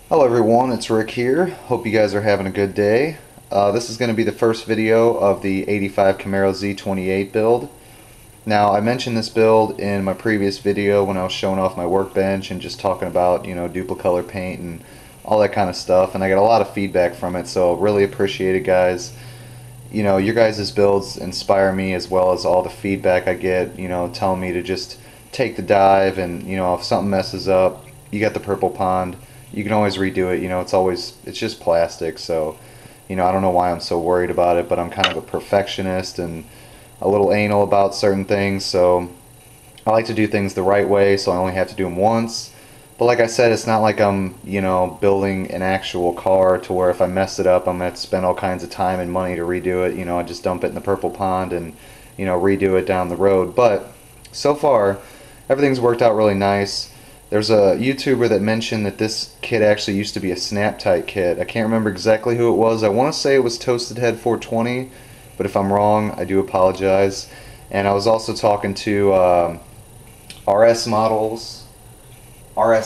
Hello everyone, it's Rick here. Hope you guys are having a good day. This is going to be the first video of the 85 Camaro Z 28 build. Now I mentioned this build in my previous video when I was showing off my workbench and just talking about, duplicolor paint and all that kind of stuff, and I got a lot of feedback from it, so really appreciate it, guys. Your guys' builds inspire me as well as all the feedback I get, telling me to just take the dive, and if something messes up, you got the purple pond. You can always redo it. It's just plastic, so I don't know why I'm so worried about it, but I'm kind of a perfectionist and a little anal about certain things, so I like to do things the right way, so I only have to do them once. But like I said, it's not like I'm building an actual car to where if I mess it up I'm going to spend all kinds of time and money to redo it. I just dump it in the purple pond and redo it down the road. But so far everything's worked out really nice. There's a YouTuber that mentioned that this kit actually used to be a snap-tight kit. I can't remember exactly who it was. I want to say it was Toasted Head 420, but if I'm wrong, I do apologize. And I was also talking to RS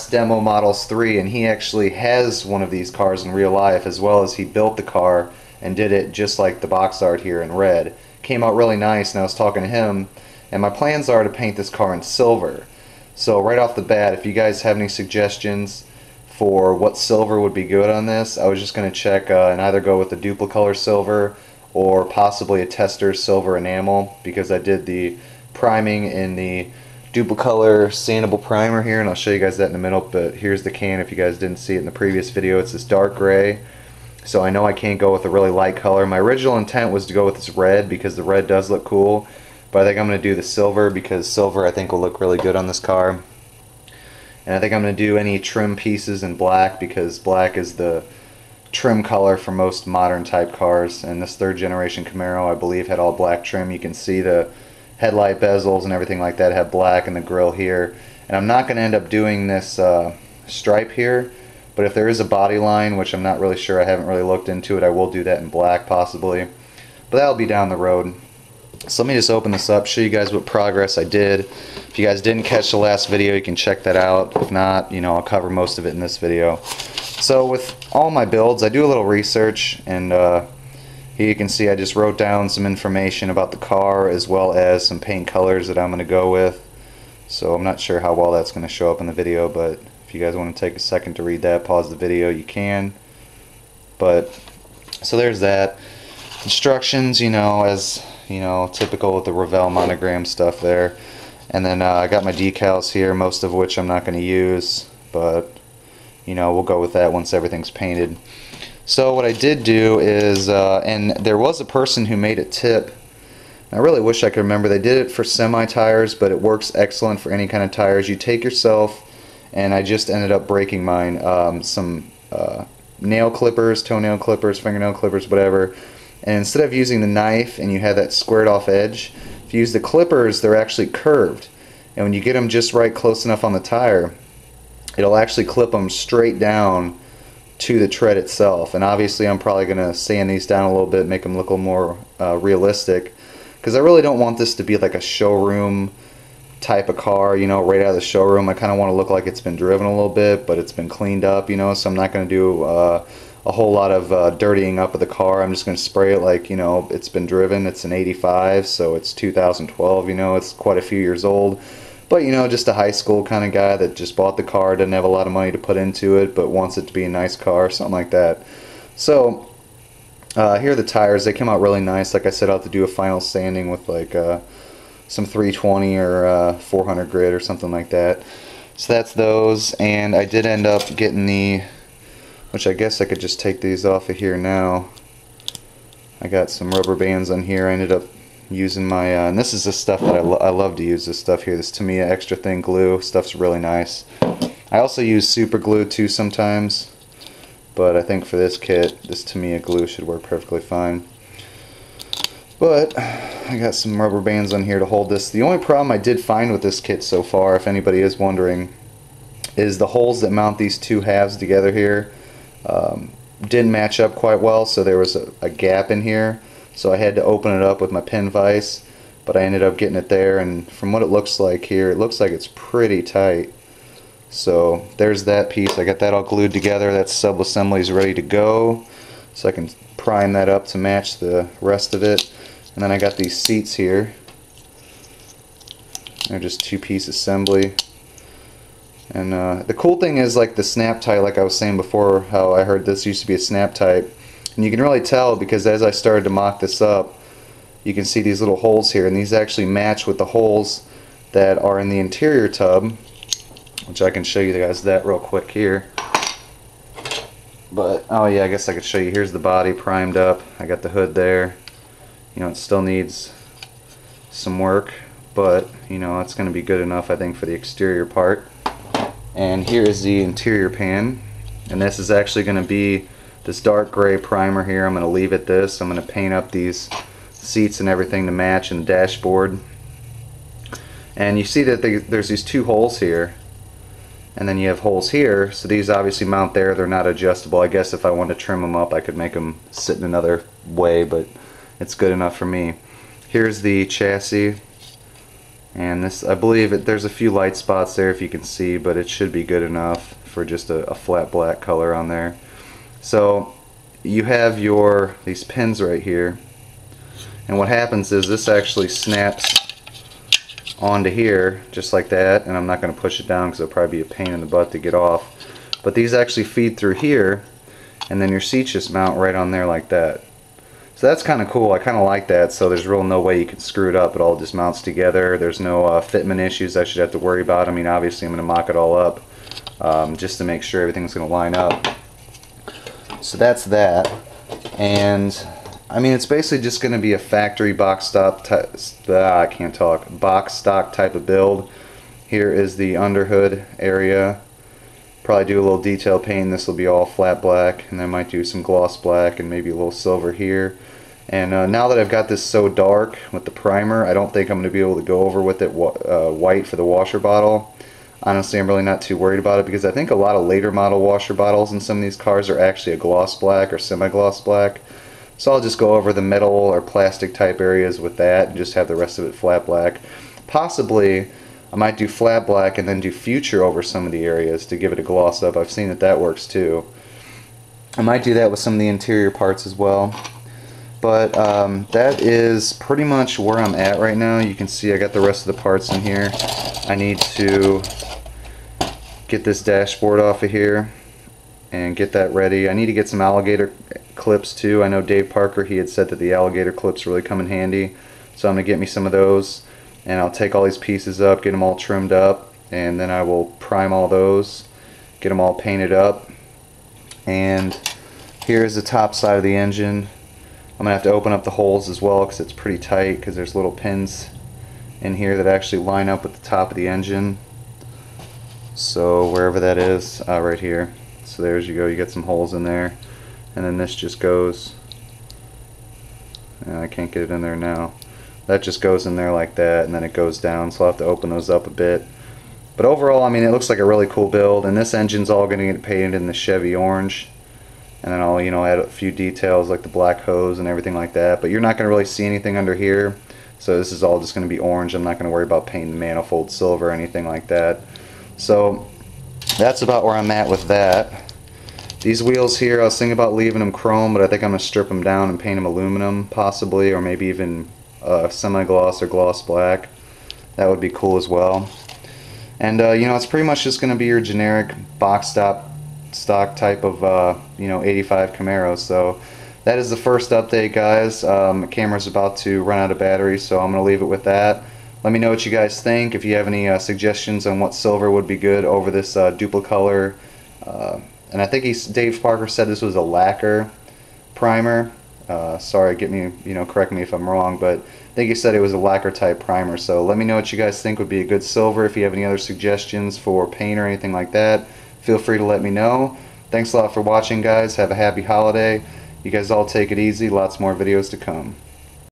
Demo Models 3, and he actually has one of these cars in real life, as well as he built the car and did it just like the box art here in red. Came out really nice, and I was talking to him, and my plans are to paint this car in silver. So right off the bat, if you guys have any suggestions for what silver would be good on this, I was just going to check and either go with the duplicolor silver or possibly a tester silver enamel, because I did the priming in the duplicolor sandable primer here, and I'll show you guys that in a minute. But here's the can if you guys didn't see it in the previous video. It's this dark gray, so I know I can't go with a really light color. My original intent was to go with this red because the red does look cool, but I think I'm going to do the silver because silver I think will look really good on this car. And I think I'm going to do any trim pieces in black because black is the trim color for most modern type cars, and this third generation Camaro I believe had all black trim. You can see the headlight bezels and everything like that have black, and the grille here. And I'm not going to end up doing this stripe here, but if there is a body line, which I'm not really sure, I haven't really looked into it, I will do that in black possibly, but that'll be down the road. So let me just open this up, show you guys what progress I did. If you guys didn't catch the last video, you can check that out. If not, I'll cover most of it in this video. So with all my builds, I do a little research, and here you can see I just wrote down some information about the car as well as some paint colors that I'm going to go with. So I'm not sure how well that's going to show up in the video, but if you guys want to take a second to read that, pause the video, you can. But so there's that. Instructions, as typical with the Revell Monogram stuff there. And then I got my decals here, most of which I'm not going to use, but we'll go with that once everything's painted. So what I did do is, and there was a person who made a tip, I really wish I could remember, they did it for semi tires, but it works excellent for any kind of tires. You take yourself, and I just ended up breaking mine, some nail clippers, toenail clippers, fingernail clippers, whatever. And instead of using the knife and you have that squared off edge, if you use the clippers, they're actually curved. And when you get them just right, close enough on the tire, it'll actually clip them straight down to the tread itself. And obviously I'm probably going to sand these down a little bit, make them look a little more realistic, because I really don't want this to be like a showroom type of car, right out of the showroom. I kind of want to look like it's been driven a little bit, but it's been cleaned up, so I'm not going to do a whole lot of dirtying up of the car. I'm just going to spray it like, it's been driven. It's an 85, so it's 2012, it's quite a few years old. But, just a high school kind of guy that just bought the car, doesn't have a lot of money to put into it, but wants it to be a nice car, something like that. So, here are the tires. They came out really nice. Like I said, I'll have to do a final sanding with like some 320 or 400 grit or something like that. So that's those, and I did end up getting the, which I guess I could just take these off of here now. I got some rubber bands on here. I ended up using my, and this is the stuff that I love to use, this stuff here, this Tamiya extra thin glue. Stuff's really nice. I also use super glue too sometimes, but I think for this kit, this Tamiya glue should work perfectly fine. But I got some rubber bands on here to hold this. The only problem I did find with this kit so far, if anybody is wondering, is the holes that mount these two halves together here didn't match up quite well, so there was a gap in here, so I had to open it up with my pin vise, but I ended up getting it there, and from what it looks like here, it looks like it's pretty tight. So there's that piece. I got that all glued together. That sub-assembly is ready to go. So I can prime that up to match the rest of it. And then I got these seats here. They're just two-piece assembly. And the cool thing is, like, the snap type, like I was saying before, how I heard this used to be a snap type. And you can really tell because as I started to mock this up, you can see these little holes here, and these actually match with the holes that are in the interior tub, which I can show you guys that real quick here. But oh yeah, I guess I could show you. Here's the body primed up. I got the hood there. You know, it still needs some work, but you know, it's going to be good enough, I think, for the exterior part. And here is the interior pan, and this is actually going to be this dark gray primer here. I'm going to leave it this. I'm going to paint up these seats and everything to match in the dashboard. And you see that there's these two holes here, and then you have holes here, so these obviously mount there. They're not adjustable. I guess if I wanted to trim them up, I could make them sit in another way, but it's good enough for me. Here's the chassis, and this, I believe there's a few light spots there if you can see, but it should be good enough for just a flat black color on there. So you have these pins right here, and what happens is this actually snaps onto here just like that, and I'm not going to push it down because it'll probably be a pain in the butt to get off, but these actually feed through here, and then your seats just mount right on there like that. So that's kind of cool. I kind of like that. So there's really no way you can screw it up. It all just mounts together. There's no fitment issues I should have to worry about. I mean, obviously I'm going to mock it all up just to make sure everything's going to line up. So that's that. And I mean, it's basically just going to be a factory box stock type, box stock type of build. Here is the underhood area. Probably do a little detail paint. This will be all flat black, and then I might do some gloss black and maybe a little silver here. And now that I've got this so dark with the primer, I don't think I'm going to be able to go over with it white for the washer bottle. Honestly, I'm really not too worried about it because I think a lot of later model washer bottles in some of these cars are actually a gloss black or semi-gloss black. So I'll just go over the metal or plastic type areas with that and just have the rest of it flat black. Possibly I might do flat black and then do future over some of the areas to give it a gloss up. I've seen that that works too. I might do that with some of the interior parts as well. But that is pretty much where I'm at right now. You can see I got the rest of the parts in here. I need to get this dashboard off of here and get that ready. I need to get some alligator clips too. I know Dave Parker, he had said that the alligator clips really come in handy. So I'm going to get me some of those, and I'll take all these pieces up, get them all trimmed up, and then I will prime all those, get them all painted up. And here's the top side of the engine. I'm going to have to open up the holes as well because it's pretty tight, because there's little pins in here that actually line up with the top of the engine. So wherever that is, right here. So there's you go, you get some holes in there. And then this just goes, I can't get it in there now. That just goes in there like that, and then it goes down, so I'll have to open those up a bit. But overall, I mean, it looks like a really cool build, and this engine's all going to get painted in the Chevy orange. And then I'll, you know, add a few details like the black hose and everything like that. But you're not going to really see anything under here. So this is all just going to be orange. I'm not going to worry about painting the manifold silver or anything like that. So that's about where I'm at with that. These wheels here, I was thinking about leaving them chrome, but I think I'm going to strip them down and paint them aluminum possibly, or maybe even semi-gloss or gloss black. That would be cool as well. And you know, it's pretty much just going to be your generic box stock type of you know, 85 Camaro. So that is the first update, guys. The camera's about to run out of battery, so I'm going to leave it with that. Let me know what you guys think. If you have any suggestions on what silver would be good over this duplicolor, and I think Dave Parker said this was a lacquer primer. Sorry, correct me if I'm wrong, but I think he said it was a lacquer type primer. So let me know what you guys think would be a good silver. If you have any other suggestions for paint or anything like that, feel free to let me know. Thanks a lot for watching, guys. Have a happy holiday. You guys all take it easy. Lots more videos to come.